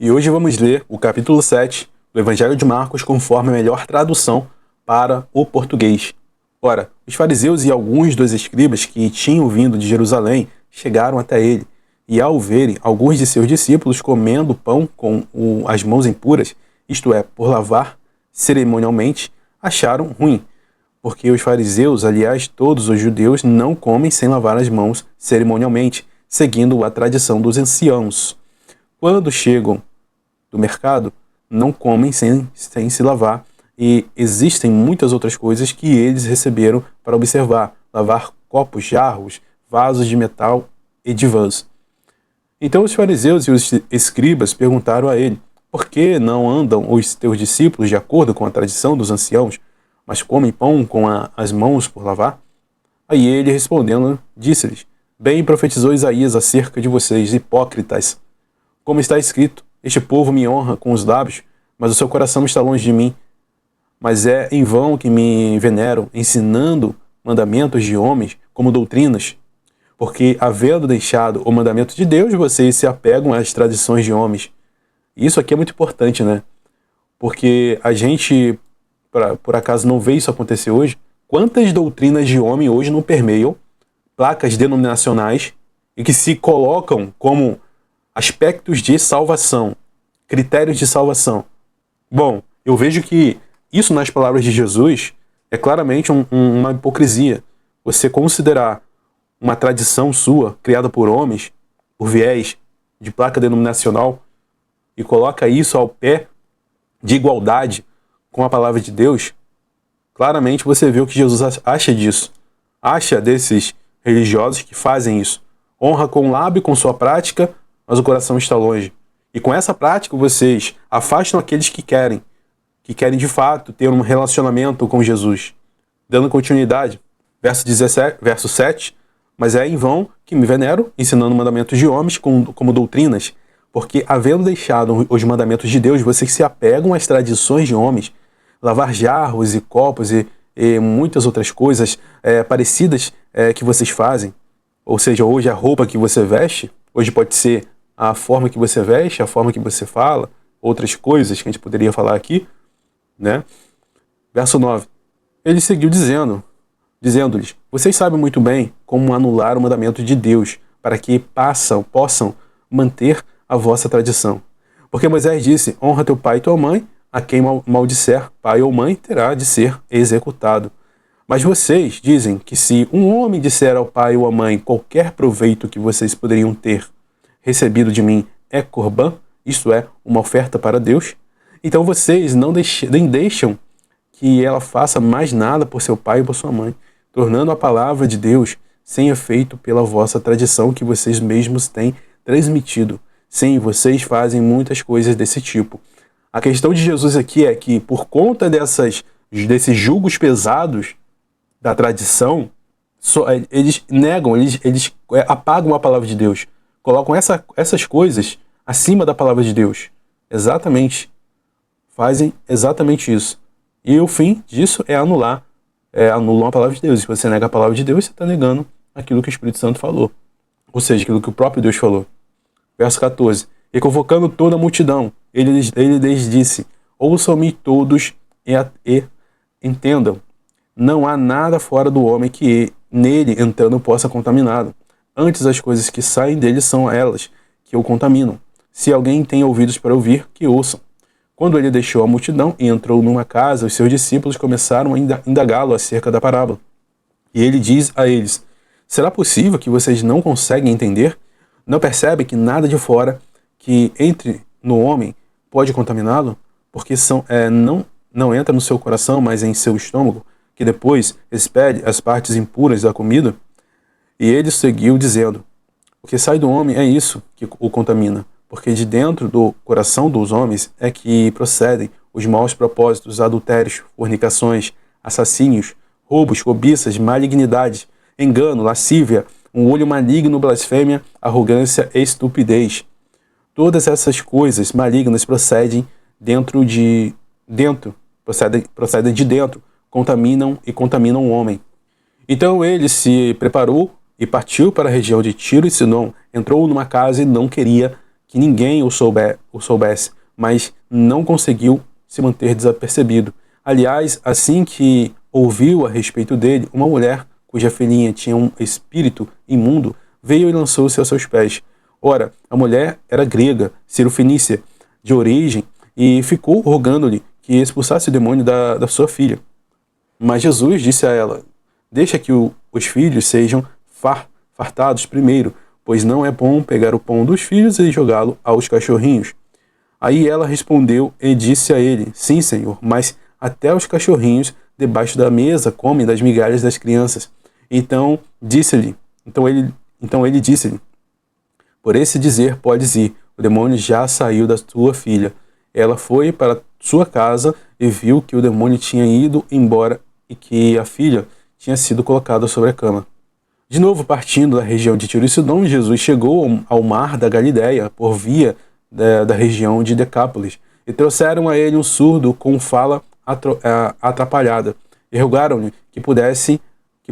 E hoje vamos ler o capítulo 7 do Evangelho de Marcos conforme a melhor tradução para o português. Ora, os fariseus e alguns dos escribas que tinham vindo de Jerusalém chegaram até ele, e ao verem alguns de seus discípulos comendo pão com as mãos impuras, isto é, por lavar cerimonialmente, acharam ruim, porque os fariseus, aliás, todos os judeus, não comem sem lavar as mãos cerimonialmente, seguindo a tradição dos anciãos. Quando chegam do mercado, não comem sem se lavar, e existem muitas outras coisas que eles receberam para observar: lavar copos, jarros, vasos de metal e divãs. Então os fariseus e os escribas perguntaram a ele: por que não andam os teus discípulos de acordo com a tradição dos anciãos, mas comem pão com as mãos por lavar? Aí ele, respondendo, disse-lhes: bem profetizou Isaías acerca de vocês, hipócritas. Como está escrito: este povo me honra com os lábios, mas o seu coração está longe de mim. Mas é em vão que me veneram, ensinando mandamentos de homens como doutrinas. Porque, havendo deixado o mandamento de Deus, vocês se apegam às tradições de homens. Isso aqui é muito importante, né? Porque a gente, por acaso, não vê isso acontecer hoje. Quantas doutrinas de homem hoje não permeiam placas denominacionais e que se colocam como aspectos de salvação, critérios de salvação? Bom, eu vejo que isso nas palavras de Jesus é claramente uma hipocrisia. Você considerar uma tradição sua, criada por homens, por viés de placa denominacional, e coloca isso ao pé de igualdade com a palavra de Deus, claramente você vê o que Jesus acha disso. Acha desses religiosos que fazem isso. Honra com o lábio, com sua prática, mas o coração está longe. E com essa prática vocês afastam aqueles que querem de fato ter um relacionamento com Jesus. Dando continuidade, verso 7, mas é em vão que me venero, ensinando mandamentos de homens como doutrinas, porque havendo deixado os mandamentos de Deus, vocês se apegam às tradições de homens, lavar jarros e copos e muitas outras coisas parecidas que vocês fazem. Ou seja, hoje a roupa que você veste, hoje pode ser a forma que você veste, a forma que você fala, outras coisas que a gente poderia falar aqui, né? Verso 9. Ele seguiu dizendo-lhes: vocês sabem muito bem como anular o mandamento de Deus, para que possam manter a vossa tradição. Porque Moisés disse: honra teu pai e tua mãe, a quem maldisser pai ou mãe terá de ser executado. Mas vocês dizem que se um homem disser ao pai ou à mãe: qualquer proveito que vocês poderiam ter recebido de mim é corbã, isto é, uma oferta para Deus, então vocês nem deixam que ela faça mais nada por seu pai ou por sua mãe, tornando a palavra de Deus sem efeito pela vossa tradição que vocês mesmos têm transmitido. Sim, vocês fazem muitas coisas desse tipo. A questão de Jesus aqui é que, por conta desses julgos pesados da tradição, eles negam, eles apagam a palavra de Deus, colocam essas coisas acima da palavra de Deus. Fazem exatamente isso. E o fim disso é anulam a palavra de Deus. Se você nega a palavra de Deus, você está negando aquilo que o Espírito Santo falou. Ou seja, aquilo que o próprio Deus falou. Verso 14. E convocando toda a multidão, ele lhes disse: ouçam-me todos e entendam. Não há nada fora do homem que nele entrando possa contaminá-lo. Antes as coisas que saem dele são elas que o contaminam. Se alguém tem ouvidos para ouvir, que ouçam. Quando ele deixou a multidão e entrou numa casa, os seus discípulos começaram a indagá-lo acerca da parábola. E ele diz a eles: será possível que vocês não conseguem entender? Não percebem que nada de fora que entre no homem pode contaminá-lo? Porque não entra no seu coração, mas em seu estômago, que depois expele as partes impuras da comida? E ele seguiu dizendo: o que sai do homem é isso que o contamina. Porque de dentro do coração dos homens é que procedem os maus propósitos, adultérios, fornicações, assassínios, roubos, cobiças, malignidade, engano, lascívia, um olho maligno, blasfêmia, arrogância e estupidez. Todas essas coisas malignas procedem de dentro, contaminam o homem. Então ele se preparou e partiu para a região de Tiro e Sidom, entrou numa casa e não queria que ninguém o soubesse, mas não conseguiu se manter desapercebido. Aliás, assim que ouviu a respeito dele, uma mulher cuja filhinha tinha um espírito imundo veio e lançou-se aos seus pés. Ora, a mulher era grega, cirofenícia, de origem, e ficou rogando-lhe que expulsasse o demônio da sua filha. Mas Jesus disse a ela: deixa que os filhos sejam fartados primeiro, pois não é bom pegar o pão dos filhos e jogá-lo aos cachorrinhos. Aí ela respondeu e disse a ele: sim, Senhor, mas até os cachorrinhos debaixo da mesa comem das migalhas das crianças. Então ele disse-lhe: por esse dizer podes ir, o demônio já saiu da tua filha. Ela foi para sua casa e viu que o demônio tinha ido embora e que a filha tinha sido colocada sobre a cama. De novo, partindo da região de Tiro e Sidom, Jesus chegou ao mar da Galileia por via da região de Decápolis, e trouxeram a ele um surdo com fala atrapalhada, e rogaram-lhe que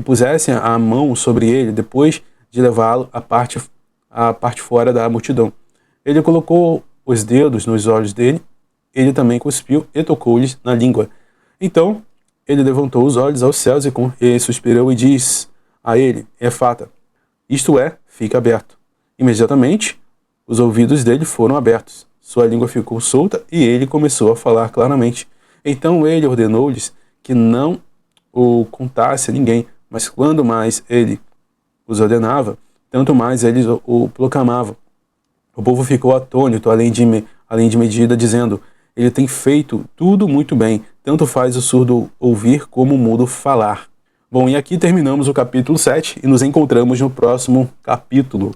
pusessem a mão sobre ele, depois de levá-lo à parte fora da multidão. Ele colocou os dedos nos olhos dele, ele também cuspiu e tocou-lhes na língua. Então ele levantou os olhos aos céus e suspirou e disse a ele: Efata, isto é, fica aberto. Imediatamente os ouvidos dele foram abertos, sua língua ficou solta e ele começou a falar claramente. Então ele ordenou-lhes que não o contasse a ninguém, mas quando mais ele os ordenava, tanto mais eles o proclamavam. O povo ficou atônito, além de medida, dizendo: ele tem feito tudo muito bem, tanto faz o surdo ouvir como o mudo falar. Bom, e aqui terminamos o capítulo 7 e nos encontramos no próximo capítulo.